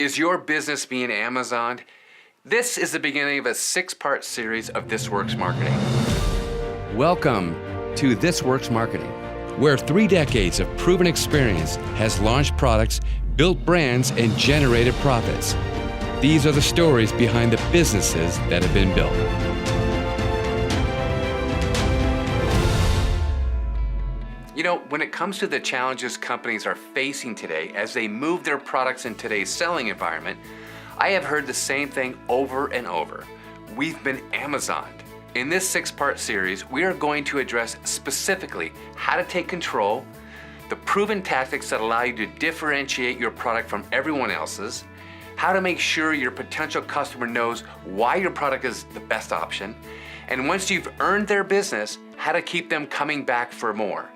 Is your business being Amazoned? This is the beginning of a 6-part series of This Works Marketing. Welcome to This Works Marketing, where 3 decades of proven experience has launched products, built brands, and generated profits. These are the stories behind the businesses that have been built. You know, when it comes to the challenges companies are facing today as they move their products in today's selling environment, I have heard the same thing over and over. We've been Amazoned. In this 6-part series, we are going to address specifically how to take control, the proven tactics that allow you to differentiate your product from everyone else's, how to make sure your potential customer knows why your product is the best option, and once you've earned their business, how to keep them coming back for more.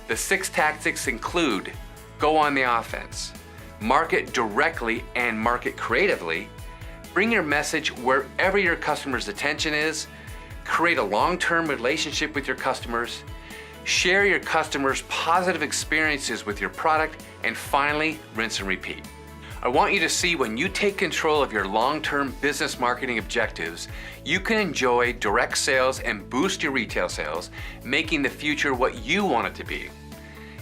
The 6 tactics include: go on the offense, market directly and market creatively, bring your message wherever your customer's attention is, create a long-term relationship with your customers, share your customers' positive experiences with your product, and finally, rinse and repeat. I want you to see when you take control of your long-term business marketing objectives, you can enjoy direct sales and boost your retail sales, making the future what you want it to be.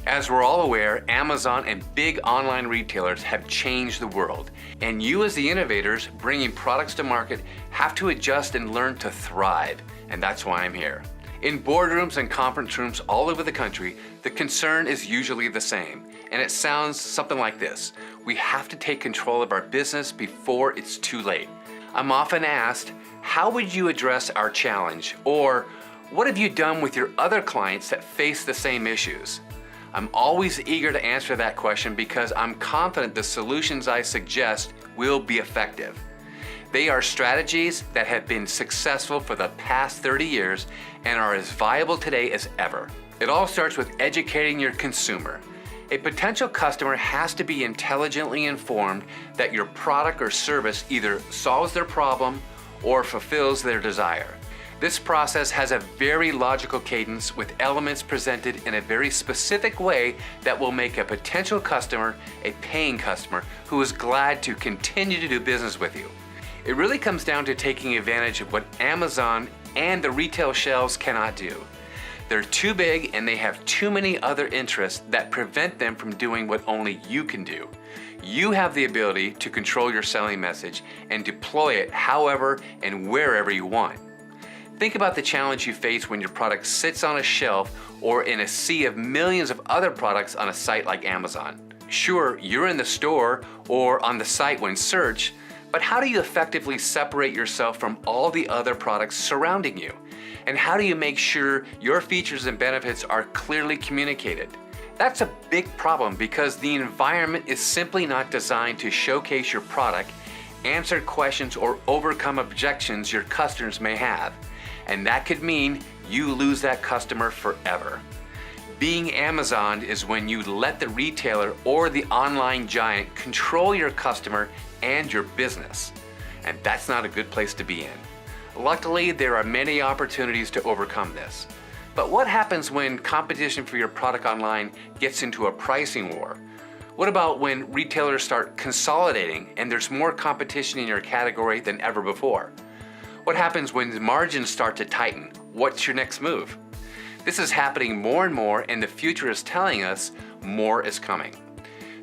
As we're all aware, Amazon and big online retailers have changed the world, and you as the innovators bringing products to market have to adjust and learn to thrive, and that's why I'm here. In boardrooms and conference rooms all over the country, the concern is usually the same, and it sounds something like this: we have to take control of our business before it's too late. I'm often asked, how would you address our challenge? Or, what have you done with your other clients that face the same issues? I'm always eager to answer that question because I'm confident the solutions I suggest will be effective. They are strategies that have been successful for the past 30 years and are as viable today as ever. It all starts with educating your consumer. A potential customer has to be intelligently informed that your product or service either solves their problem or fulfills their desire. This process has a very logical cadence with elements presented in a very specific way that will make a potential customer a paying customer who is glad to continue to do business with you. It really comes down to taking advantage of what Amazon and the retail shelves cannot do. They're too big and they have too many other interests that prevent them from doing what only you can do. You have the ability to control your selling message and deploy it however and wherever you want. Think about the challenge you face when your product sits on a shelf or in a sea of millions of other products on a site like Amazon. Sure, you're in the store or on the site when searched, but how do you effectively separate yourself from all the other products surrounding you? And how do you make sure your features and benefits are clearly communicated? That's a big problem because the environment is simply not designed to showcase your product, answer questions, or overcome objections your customers may have. And that could mean you lose that customer forever. Being Amazoned is when you let the retailer or the online giant control your customer and your business. And that's not a good place to be in. Luckily, there are many opportunities to overcome this. But what happens when competition for your product online gets into a pricing war? What about when retailers start consolidating and there's more competition in your category than ever before? What happens when the margins start to tighten? What's your next move? This is happening more and more, and the future is telling us more is coming.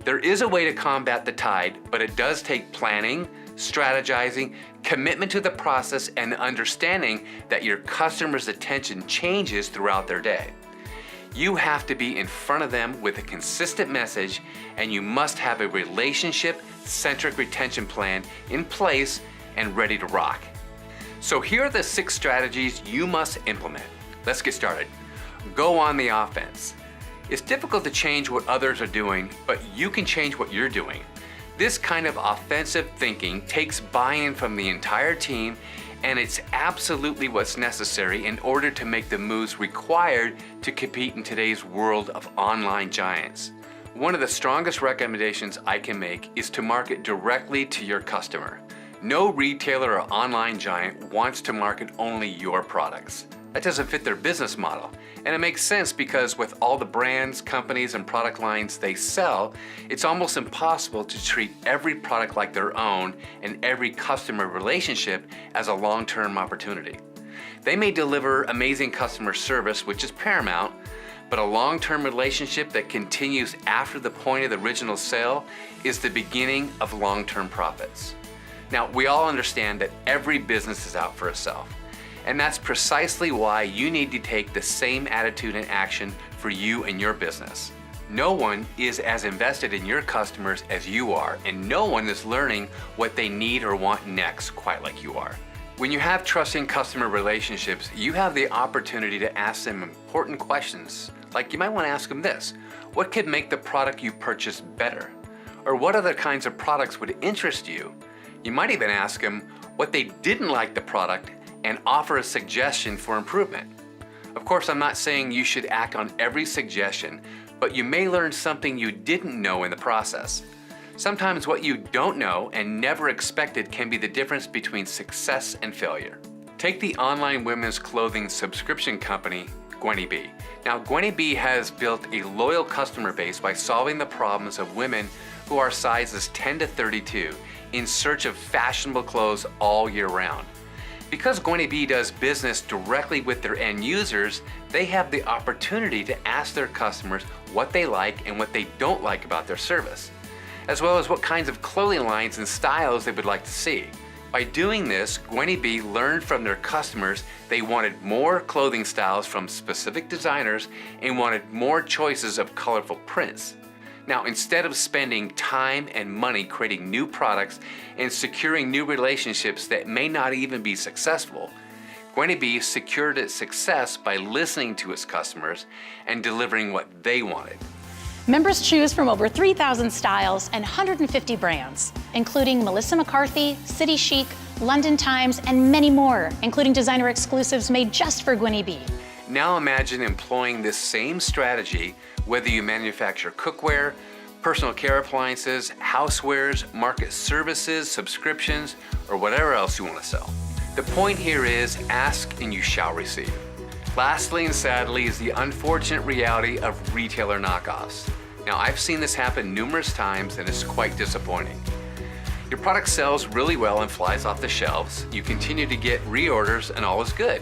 There is a way to combat the tide, but it does take planning, strategizing, commitment to the process, and understanding that your customer's attention changes throughout their day. You have to be in front of them with a consistent message, and you must have a relationship-centric retention plan in place and ready to rock. So here are the 6 strategies you must implement. Let's get started. Go on the offense. It's difficult to change what others are doing, but you can change what you're doing. This kind of offensive thinking takes buy-in from the entire team, and it's absolutely what's necessary in order to make the moves required to compete in today's world of online giants. One of the strongest recommendations I can make is to market directly to your customer. No retailer or online giant wants to market only your products. That doesn't fit their business model. And it makes sense because with all the brands, companies, and product lines they sell, it's almost impossible to treat every product like their own and every customer relationship as a long-term opportunity. They may deliver amazing customer service, which is paramount, but a long-term relationship that continues after the point of the original sale is the beginning of long-term profits. Now, we all understand that every business is out for itself, and that's precisely why you need to take the same attitude and action for you and your business. No one is as invested in your customers as you are, and no one is learning what they need or want next quite like you are. When you have trusting customer relationships, you have the opportunity to ask them important questions. Like you might want to ask them this: what could make the product you purchase better? Or what other kinds of products would interest you? You might even ask them what they didn't like the product and offer a suggestion for improvement. Of course, I'm not saying you should act on every suggestion, but you may learn something you didn't know in the process. Sometimes what you don't know and never expected can be the difference between success and failure. Take the online women's clothing subscription company, Gwenny B. Now, Gwenny B has built a loyal customer base by solving the problems of women who are sizes 10 to 32 in search of fashionable clothes all year round. Because Gwenny B does business directly with their end users, they have the opportunity to ask their customers what they like and what they don't like about their service, as well as what kinds of clothing lines and styles they would like to see. By doing this, Gwenny B learned from their customers they wanted more clothing styles from specific designers and wanted more choices of colorful prints. Now, instead of spending time and money creating new products and securing new relationships that may not even be successful, Gwenny B secured its success by listening to its customers and delivering what they wanted. Members choose from over 3,000 styles and 150 brands, including Melissa McCarthy, City Chic, London Times, and many more, including designer exclusives made just for Gwenny B. Now imagine employing this same strategy whether you manufacture cookware, personal care appliances, housewares, market services, subscriptions, or whatever else you want to sell. The point here is ask and you shall receive. Lastly and sadly is the unfortunate reality of retailer knockoffs. Now, I've seen this happen numerous times and it's quite disappointing. Your product sells really well and flies off the shelves. You continue to get reorders and all is good.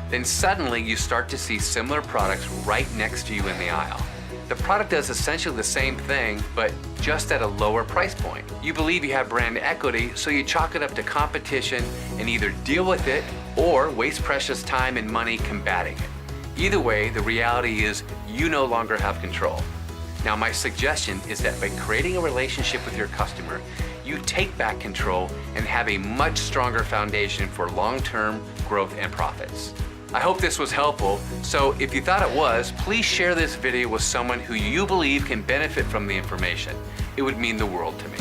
Then suddenly you start to see similar products right next to you in the aisle. The product does essentially the same thing, but just at a lower price point. You believe you have brand equity, so you chalk it up to competition and either deal with it or waste precious time and money combating it. Either way, the reality is you no longer have control. Now, my suggestion is that by creating a relationship with your customer, you take back control and have a much stronger foundation for long-term growth and profits. I hope this was helpful, so if you thought it was, please share this video with someone who you believe can benefit from the information. It would mean the world to me.